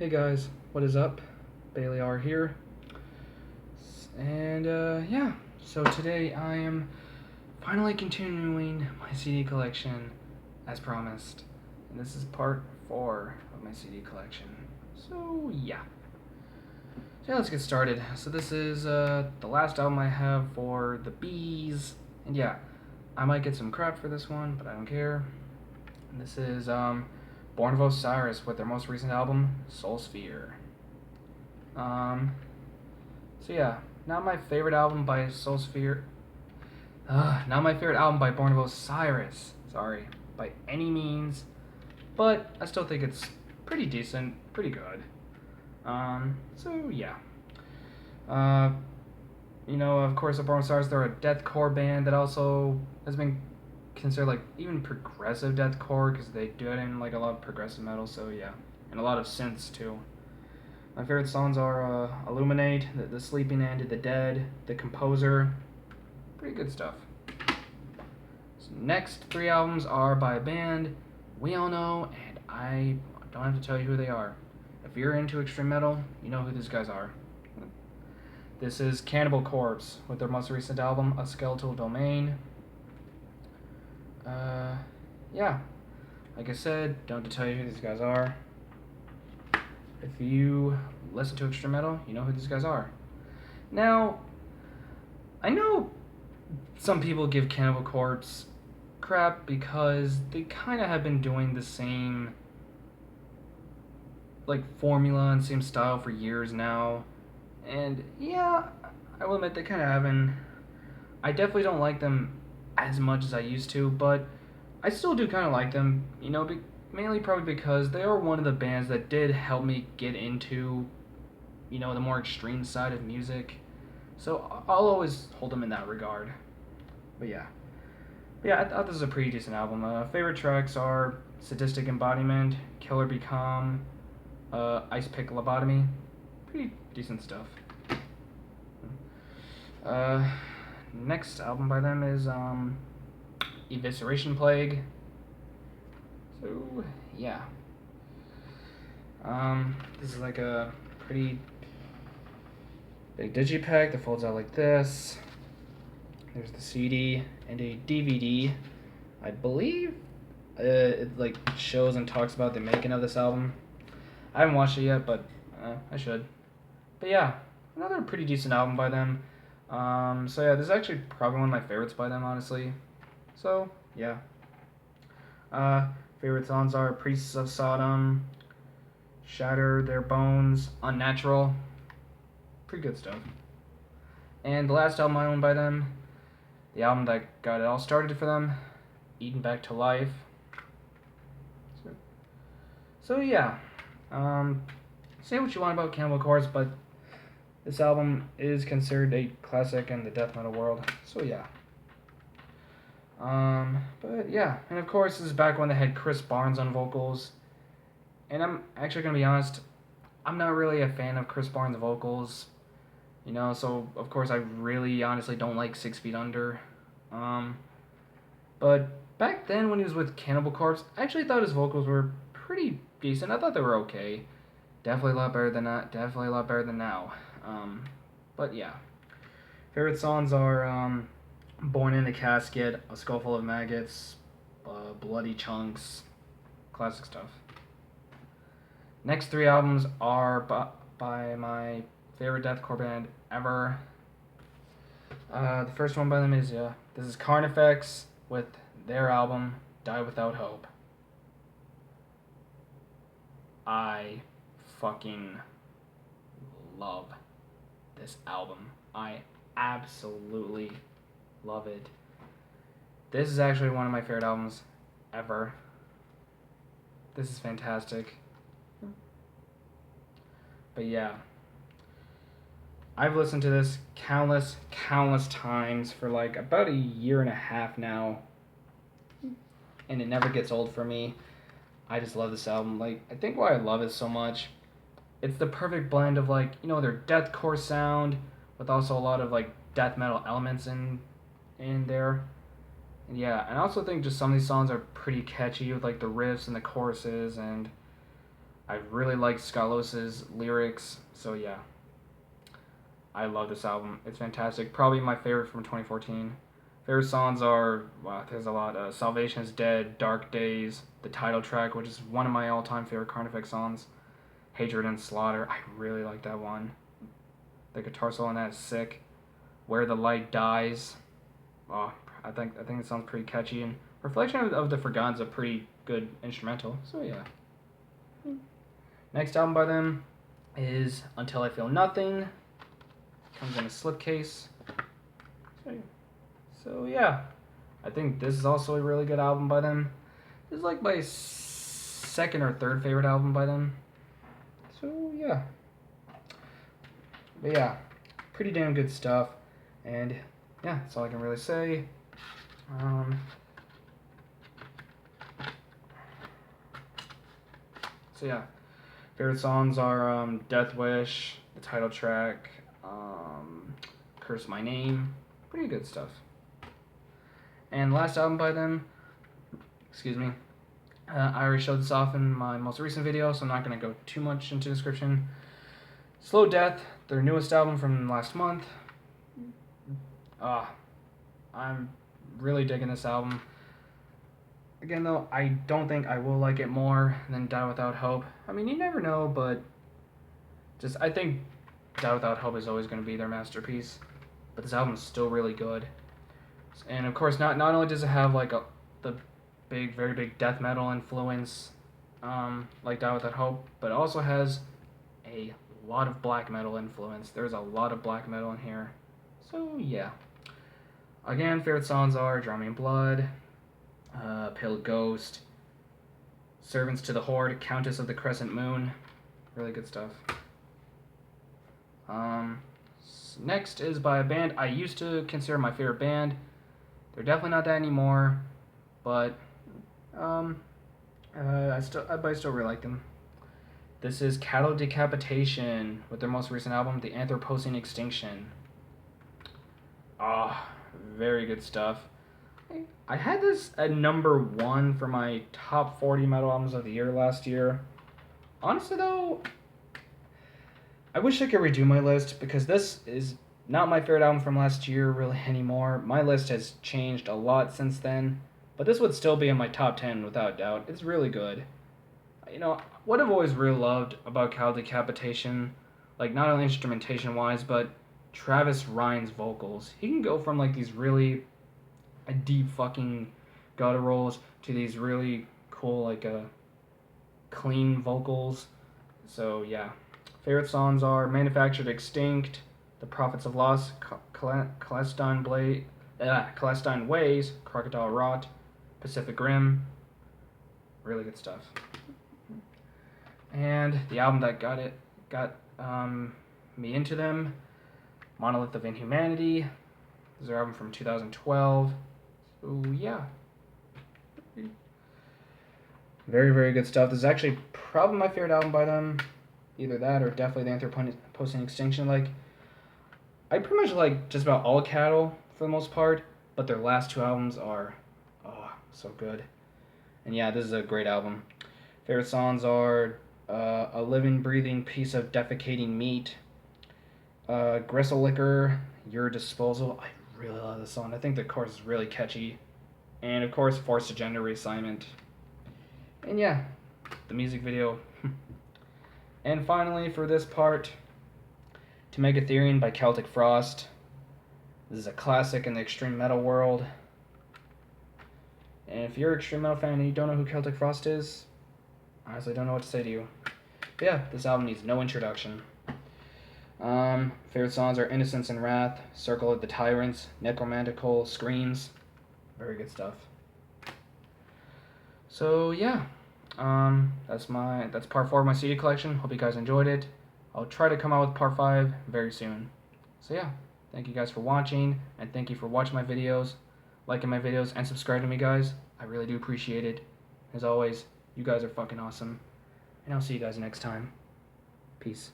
Hey guys, what is up? Bailey R here. And yeah, so today I am finally continuing my CD collection as promised. And this is part 4 of my CD collection. So yeah. So yeah, let's get started. So this is the last album I have for the Bees. And yeah, I might get some crap for this one, but I don't care. And this is Born of Osiris with their most recent album, Soul Sphere. Um, so yeah, not my favorite album by Soul Sphere. Not my favorite album by Born of Osiris. Sorry, by any means, but I still think it's pretty decent, pretty good. So yeah. Uh, of course, the Born of Osiris, they're a deathcore band that also has been considered like even progressive deathcore because they do it in like a lot of progressive metal. So yeah, and a lot of synths too. My favorite songs are Illuminate, the Sleeping End, The Dead, The Composer. Pretty good stuff. So next 3 albums are by a band we all know, and I don't have to tell you who they are. If you're into extreme metal, you know who these guys are. This is Cannibal Corpse with their most recent album, A Skeletal Domain. Yeah, like I said, don't have to tell you who these guys are. If you listen to extreme metal, you know who these guys are. Now, I know some people give Cannibal Corpse crap because they kind of have been doing the same like formula and same style for years now. And yeah, I will admit they kind of haven't. I definitely don't like them as much as I used to, but I still do kind of like them, mainly probably because they are one of the bands that did help me get into, the more extreme side of music. So I'll always hold them in that regard. But yeah. I thought this was a pretty decent album. Favorite tracks are Sadistic Embodiment, Killer Be Calm, Ice Pick Lobotomy. Pretty decent stuff. Next album by them is Evisceration Plague. So yeah. This is like a pretty big digipack that folds out like this. There's the CD and a DVD. I believe it like shows and talks about the making of this album. I haven't watched it yet, but I should. But yeah, another pretty decent album by them. So yeah, this is actually probably one of my favorites by them, honestly. So yeah. Favorite songs are Priests of Sodom, Shatter Their Bones, Unnatural. Pretty good stuff. And the last album I owned by them, the album that got it all started for them, Eaten Back to Life. So yeah. Say what you want about Cannibal Corpse, but this album is considered a classic in the death metal world. So yeah. But yeah, and of course this is back when they had Chris Barnes on vocals. And I'm actually gonna be honest, I'm not really a fan of Chris Barnes' vocals. So of course I really honestly don't like 6 Feet Under. But back then when he was with Cannibal Corpse, I actually thought his vocals were pretty decent. I thought they were okay. Definitely a lot better than that. Definitely a lot better than now. But yeah. Favorite songs are Born in the Casket, A Skull Full of Maggots, Bloody Chunks, classic stuff. Next 3 albums are by my favorite deathcore band ever. The first one by them is this is Carnifex with their album Die Without Hope. I fucking love this album. I absolutely love it. This is actually one of my favorite albums ever. This is fantastic. But yeah, I've listened to this countless times for like about a year and a half now, and it never gets old for me. I just love this album. Like, I think why I love it so much, it's the perfect blend of like, their deathcore sound with also a lot of like death metal elements in there. And yeah, and I also think just some of these songs are pretty catchy with like the riffs and the choruses, and I really like Skalos's lyrics, so yeah. I love this album. It's fantastic. Probably my favorite from 2014. Favorite songs are, wow, there's a lot. Salvation is Dead, Dark Days, the title track, which is one of my all-time favorite Carnifex songs. Hatred and Slaughter, I really like that one. The guitar solo on that is sick. Where the Light Dies, oh, I think it sounds pretty catchy. And Reflection of the Forgotten's a pretty good instrumental, so yeah. Next album by them is Until I Feel Nothing. Comes in a slipcase. So yeah, I think this is also a really good album by them. This is like my second or third favorite album by them. So yeah. But yeah, pretty damn good stuff. And yeah, that's all I can really say. So yeah, favorite songs are Death Wish, the title track, Curse My Name, pretty good stuff. And last album by them, excuse me, I already showed this off in my most recent video, so I'm not going to go too much into description. Slow Death, their newest album from last month. I'm really digging this album. Again, though, I don't think I will like it more than Die Without Hope. I mean, you never know, but I think Die Without Hope is always going to be their masterpiece. But this album is still really good. And of course, not only does it have like the very big death metal influence, like Die Without Hope, but it also has a lot of black metal influence. There's a lot of black metal in here. So yeah. Again, favorite songs are Drowning Blood, Pale Ghost, Servants to the Horde, Countess of the Crescent Moon. Really good stuff. Next is by a band I used to consider my favorite band. They're definitely not that anymore, but I still really like them. This is Cattle Decapitation with their most recent album, The Anthropocene Extinction. Very good stuff. I had this at number 1 for my top 40 metal albums of the year last year. Honestly though, I wish I could redo my list because this is not my favorite album from last year really anymore. My list has changed a lot since then, but this would still be in my top 10 without doubt. It's really good. You know, what I've always really loved about Cattle Decapitation, like not only instrumentation wise, but Travis Ryan's vocals. He can go from like these really deep fucking gutturals to these really cool like clean vocals. So yeah. Favorite songs are Manufactured Extinct, The Prophets of Lost, Clandestine Ways, Crocodile Rot, Pacific Rim. Really good stuff. And the album that got me into them, Monolith of Inhumanity. This is their album from 2012. So yeah. Very, very good stuff. This is actually probably my favorite album by them. Either that or definitely the Anthropocene Extinction. Like, I pretty much like just about all Cattle for the most part, but their last 2 albums are, so good. And yeah, this is a great album. Favorite songs are A Living, Breathing Piece of Defecating Meat, Gristle Liquor, Your Disposal. I really love this song. I think the chorus is really catchy. And of course, Forced to Gender Reassignment. And yeah, the music video. And finally, for this part, To Megatherion by Celtic Frost. This is a classic in the extreme metal world. And if you're an extreme metal fan and you don't know who Celtic Frost is, I honestly don't know what to say to you. But yeah, this album needs no introduction. Favorite songs are Innocence and Wrath, Circle of the Tyrants, Necromantical, Screams. Very good stuff. So yeah. That's part 4 of my CD collection. Hope you guys enjoyed it. I'll try to come out with part 5 very soon. So yeah, thank you guys for watching, and thank you for watching my videos, liking my videos, and subscribing to me, guys. I really do appreciate it. As always, you guys are fucking awesome. And I'll see you guys next time. Peace.